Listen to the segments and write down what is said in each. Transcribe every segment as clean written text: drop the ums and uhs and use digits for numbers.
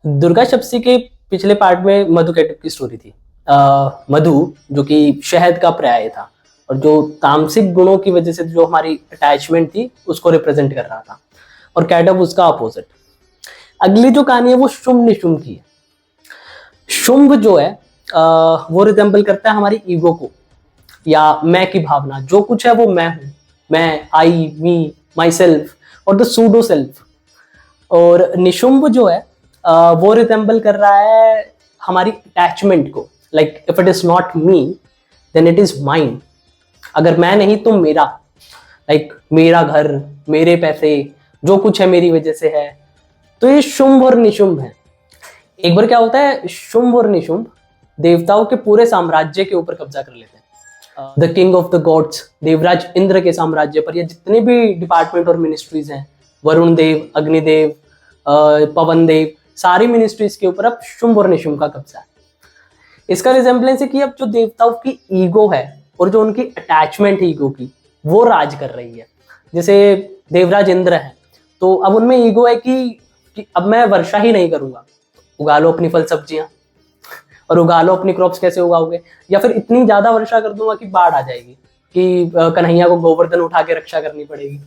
दुर्गा सप्तशी के पिछले पार्ट में मधु कैटअप की स्टोरी थी। मधु जो कि शहद का पर्याय था और जो तामसिक गुणों की वजह से जो हमारी अटैचमेंट थी उसको रिप्रेजेंट कर रहा था, और कैटअप उसका अपोजिट। अगली जो कहानी है वो शुंभ निशुंभ की है। शुंभ जो है वो रिजेंबल करता है हमारी ईगो को, या मैं की भावना। जो कुछ है वो मैं हूं, मैं, आई, मी, माई सेल्फ और द सूडो सेल्फ। और निशुंभ जो है वो रिजेंबल कर रहा है हमारी अटैचमेंट को। Like if it is not me then it is mine. अगर मैं नहीं तो मेरा, लाइक मेरा घर, मेरे पैसे, जो कुछ है मेरी वजह से है। तो ये शुंभ और निशुंभ है। एक बार क्या होता है, शुंभ और निशुंभ देवताओं के पूरे साम्राज्य के ऊपर कब्जा कर लेते हैं। The king of the gods, Devraj Indra के साम्राज्य पर ये जितने भी डिपार्टमेंट और मिनिस्ट्रीज हैं, वरुण देव, अग्निदेव, पवन देव, सारी मिनिस्ट्रीज के ऊपर अब शुंभ और निशुंभ का कब्जा है। इसका रिजेंबलेंस है कि अब जो देवताओं की ईगो है और जो उनकी अटैचमेंट है ईगो की, वो राज कर रही है। जैसे देवराज इंद्र है तो अब उनमें ईगो है कि अब मैं वर्षा ही नहीं करूंगा, उगा लो अपनी फल सब्जियां, और उगा लो अपनी क्रॉप्स। कैसे उगाओगे? या फिर इतनी ज्यादा वर्षा कर दूंगा कि बाढ़ आ जाएगी, कि कन्हैया को गोवर्धन उठा के रक्षा करनी पड़ेगी।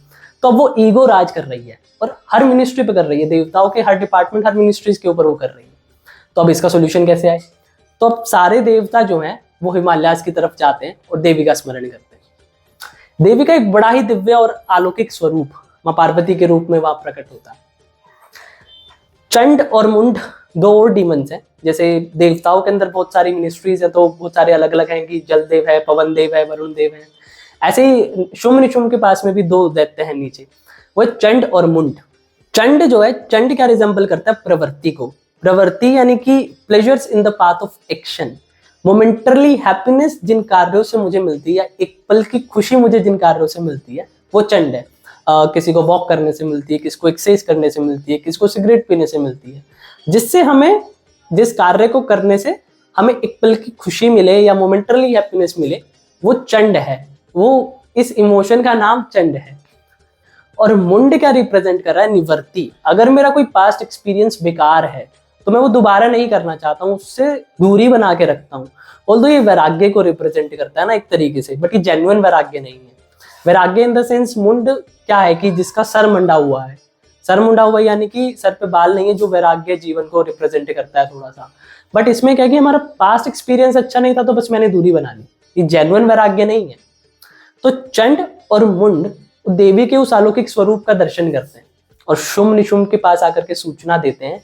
तो अब वो ईगो राज कर रही है और हर मिनिस्ट्री पे कर रही है। देवताओं के हर डिपार्टमेंट, हर मिनिस्ट्रीज के ऊपर वो कर रही है। तो अब इसका सोल्यूशन कैसे आए? तो अब सारे देवता जो हैं वो हिमालयास की तरफ जाते हैं और देवी का स्मरण करते हैं। देवी का एक बड़ा ही दिव्य और अलौकिक स्वरूप मां पार्वती के रूप में वहां प्रकट होता है। चंड और मुंड दो और डीमंस हैं। जैसे देवताओं के अंदर बहुत सारी मिनिस्ट्रीज है तो बहुत सारे अलग अलग हैं, कि जल देव है, पवन देव है, वरुण देव है। ऐसे ही शुंभ निशुंभ के पास में भी दो दैत्य हैं नीचे, वो चंड और मुंड। चंड जो है, चंड क्या रिजेंबल करता है? प्रवृत्ति को। प्रवृत्ति यानी कि pleasures in the path of action, momentarily happiness जिन कार्यों से मुझे मिलती है, या एक पल की खुशी मुझे जिन कार्यों से मिलती है, वो चंड है। किसी को वॉक करने से मिलती है, किसी को एक्सरसाइज करने से मिलती है, किसी को सिगरेट पीने से मिलती है। जिससे हमें, जिस कार्य को करने से हमें एक पल की खुशी मिले या मोमेंटरली हैप्पीनेस मिले, वो चंड है। वो इस इमोशन का नाम चंड है। और मुंड क्या रिप्रेजेंट कर रहा है? निवृत्ति। अगर मेरा कोई पास्ट एक्सपीरियंस बेकार है तो मैं वो दोबारा नहीं करना चाहता हूँ, उससे दूरी बना के रखता हूँ। ऑल्दो ये वैराग्य को रिप्रेजेंट करता है ना एक तरीके से, बट ये जेन्युइन वैराग्य नहीं है। वैराग्य इन द सेंस, मुंड क्या है कि जिसका सर मुंडा हुआ है। सर मुंडा हुआ यानी कि सर पे बाल नहीं है, जो वैराग्य जीवन को रिप्रेजेंट करता है थोड़ा सा। बट इसमें क्या है कि हमारा पास्ट एक्सपीरियंस अच्छा नहीं था तो बस मैंने दूरी बना ली, ये जेन्युइन वैराग्य नहीं है। तो चंड और मुंड देवी के उस अलौकिक स्वरूप का दर्शन करते हैं और शुंभ निशुंभ के पास आकर के सूचना देते हैं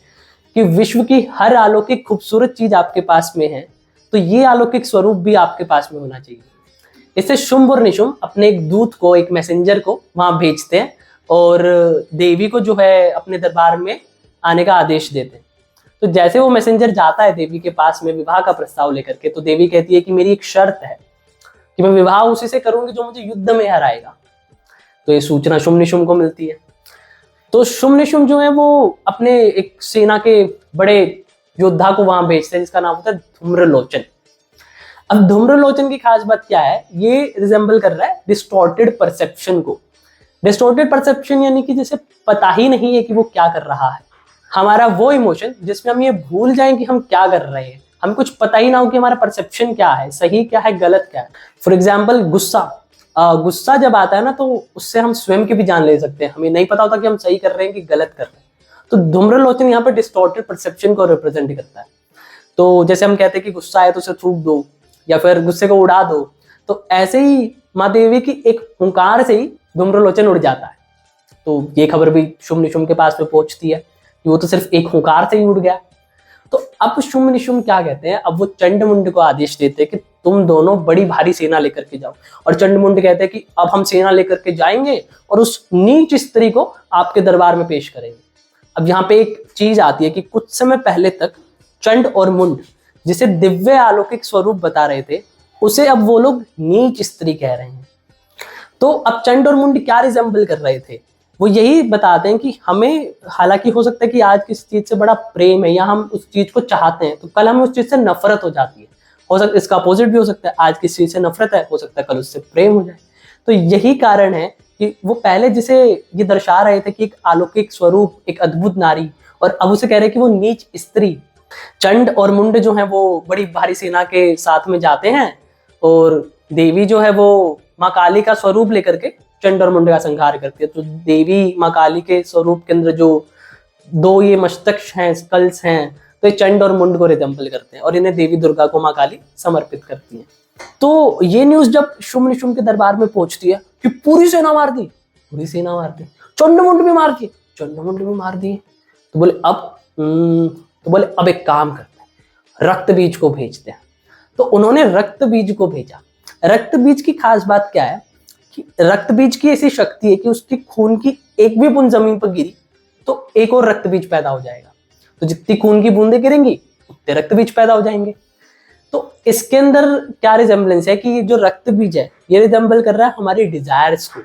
कि विश्व की हर अलौकिक खूबसूरत चीज आपके पास में है, तो ये अलौकिक स्वरूप भी आपके पास में होना चाहिए। इससे शुंभ और निशुंभ अपने एक दूत को, एक मैसेंजर को वहां भेजते हैं और देवी को जो है अपने दरबार में आने का आदेश देते हैं। तो जैसे वो मैसेंजर जाता है देवी के पास में विवाह का प्रस्ताव लेकर के, तो देवी कहती है कि मेरी एक शर्त है कि मैं विवाह उसी से करूंगी जो मुझे युद्ध में हराएगा। तो ये सूचना शुंभ निशुंभ को मिलती है। तो शुंभ निशुंभ जो है वो अपने एक सेना के बड़े योद्धा को वहां भेजते हैं जिसका नाम होता है धूम्रलोचन। अब धूम्रलोचन की खास बात क्या है? ये रिजेंबल कर रहा है डिस्टॉर्टेड परसेप्शन को। डिस्टॉर्टेड परसेप्शन यानी कि जैसे पता ही नहीं है कि वो क्या कर रहा है। हमारा वो इमोशन जिसमें हम ये भूल जाएं कि हम क्या कर रहे हैं, हमें कुछ पता ही ना हो कि हमारा परसेप्शन क्या है, सही क्या है, गलत क्या है। फॉर एग्जाम्पल गुस्सा। गुस्सा जब आता है ना तो उससे हम स्वयं की भी जान ले सकते हैं। हमें नहीं पता होता कि हम सही कर रहे हैं कि गलत कर रहे हैं। तो धूम्रलोचन यहाँ पे डिस्टॉर्टेड परसेप्शन को रिप्रेजेंट करता है। तो जैसे हम कहते हैं कि गुस्सा है तो उसे थूक दो या फिर गुस्से को उड़ा दो, तो ऐसे ही माँ देवी की एक हुंकार से ही धूम्रलोचन उड़ जाता है। तो ये खबर भी शुंभ निशुंभ के पास में पहुंचती है कि वो तो सिर्फ एक हुंकार से ही उड़ गया। तो अब शुंभ निशुंभ क्या कहते हैं? अब वो चंड मुंड को आदेश देते हैं कि तुम दोनों बड़ी भारी सेना लेकर के जाओ। और चंड मुंड कहते हैं कि अब हम सेना लेकर के जाएंगे और उस नीच स्त्री को आपके दरबार में पेश करेंगे। अब यहाँ पे एक चीज आती है कि कुछ समय पहले तक चंड और मुंड जिसे दिव्य अलौकिक स्वरूप बता रहे थे, उसे अब वो लोग नीच स्त्री कह रहे हैं। तो अब चंड और मुंड क्या रिजेंबल कर रहे थे? वो यही बताते हैं कि हमें, हालांकि हो सकता है कि आज किसी चीज से बड़ा प्रेम है या हम उस चीज को चाहते हैं, तो कल हमें उस चीज से नफरत हो जाती है। हो सकता है इसका अपोजिट भी हो सकता है, आज किसी चीज से नफरत है, हो सकता है कल उससे प्रेम हो जाए। तो यही कारण है कि वो पहले जिसे ये दर्शा रहे थे कि एक अलौकिक स्वरूप, एक अद्भुत नारी, और अब उसे कह रहे हैं कि वो नीच स्त्री। चंड और मुंड जो है वो बड़ी भारी सेना के साथ में जाते हैं और देवी जो है वो माँ काली का स्वरूप लेकर के चंड और मुंड का संहार करती है। तो देवी माँ काली के स्वरूप के अंदर जो दो ये मस्तक हैं, स्कल्स हैं, तो ये चंड और मुंड को रिजेंबल करते हैं और इन्हें देवी दुर्गा को माँ काली समर्पित करती हैं। तो ये न्यूज जब शुंभ निशुंभ के दरबार में पहुंचती है कि पूरी सेना मार दी, पूरी सेना मार दी, चंड मुंड भी मार दिए, चंड मुंड भी मार दिए। तो बोले अब एक काम करते हैं, रक्त बीज को भेजते हैं। तो उन्होंने रक्त बीज को भेजा। रक्त बीज की खास बात क्या है कि रक्त बीज की ऐसी शक्ति है कि उसकी खून की एक भी बूंद जमीन पर गिरी तो एक और रक्त बीज पैदा हो जाएगा। तो जितनी खून की बूंदें गिरेंगी उतने रक्त बीज पैदा हो जाएंगे। तो इसके अंदर क्या रिजेम्बलेंस है कि जो रक्त बीज है ये रिजेंबल कर रहा है हमारी डिजायर्स को,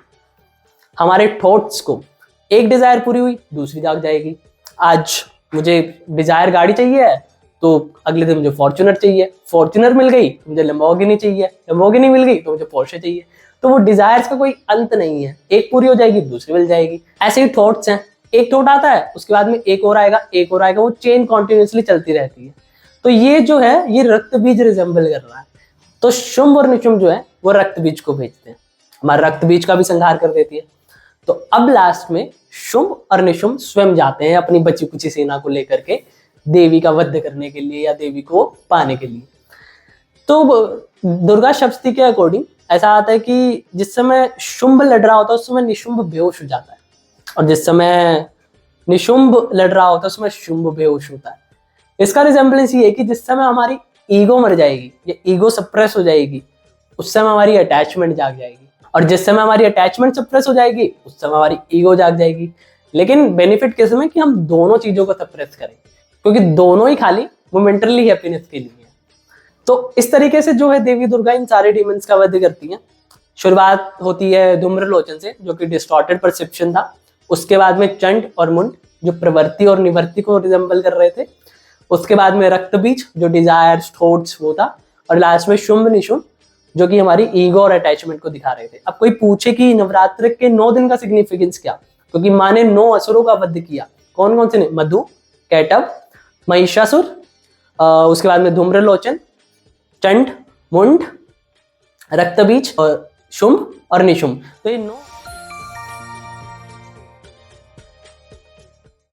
हमारे थॉट्स को। एक डिजायर पूरी हुई दूसरी जाग जाएगी। आज मुझे डिजायर गाड़ी चाहिए है तो अगले दिन मुझे फॉर्च्यूनर चाहिए, फॉर्च्यूनर मिल गई तो मुझे लैम्बोर्गिनी चाहिए, लैम्बोर्गिनी मिल गई तो मुझे पोर्शे चाहिए। तो वो डिजायर्स का कोई अंत नहीं है, एक पूरी हो जाएगी दूसरी मिल जाएगी। ऐसे ही थॉट्स हैं, एक थॉट आता है उसके बाद में एक और आएगा, एक और आएगा, वो चेन कॉन्टिन्यूसली चलती रहती है। तो ये जो है ये रक्त बीज रिजेंबल कर रहा है। तो शुंभ और निशुंभ जो है वो रक्त बीज को भेजते हैं, हमारा रक्त बीज का भी संहार कर देती है। तो अब लास्ट में शुंभ और निशुंभ स्वयं जाते हैं अपनी बची कुची सेना को लेकर के देवी का वध करने के लिए या देवी को पाने के लिए। तो दुर्गा सप्तशती के अकॉर्डिंग ऐसा आता है कि जिस समय शुंभ लड़ रहा होता है उस समय निशुंभ बेहोश हो जाता है और जिस समय निशुंभ लड़ रहा होता है उस समय शुंभ बेहोश होता है। इसका रिजेम्बलेंस ये है कि जिस समय हमारी ईगो मर जाएगी या ईगो सप्रेस हो जाएगी उस समय हमारी अटैचमेंट जाग जाएगी और जिस समय हमारी अटैचमेंट सप्रेस हो जाएगी उस समय हमारी ईगो जाग जाएगी। लेकिन बेनिफिट किस में कि हम दोनों चीजों को सप्रेस करें क्योंकि दोनों ही खाली मोमेंटरली हैप्पीनेस के लिए है। तो इस तरीके से जो है देवी दुर्गा इन सारे डीमंस का वध करती हैं। शुरुआत होती है धूम्रलोचन से जो कि डिस्टॉर्टेड परसेप्शन था, उसके बाद में चंड और मुंड जो प्रवृत्ति और निवृत्ति को रिजेंबल कर रहे थे, उसके बाद में रक्त बीज जो डिजायर्स थॉट्स वो था और लास्ट में शुंभ निशुंभ जो कि हमारी ईगो और अटैचमेंट को दिखा रहे थे। अब कोई पूछे कि नवरात्र के 9 दिन का सिग्निफिकेंस क्या, क्योंकि माँ ने 9 असुरों का वध किया। कौन कौन से ने? मधु, कैटव, महिषासुर, उसके बाद में धूम्रलोचन, चंड, मुंड, रक्तबीज और शुंभ और निशुंभ। तो ये 9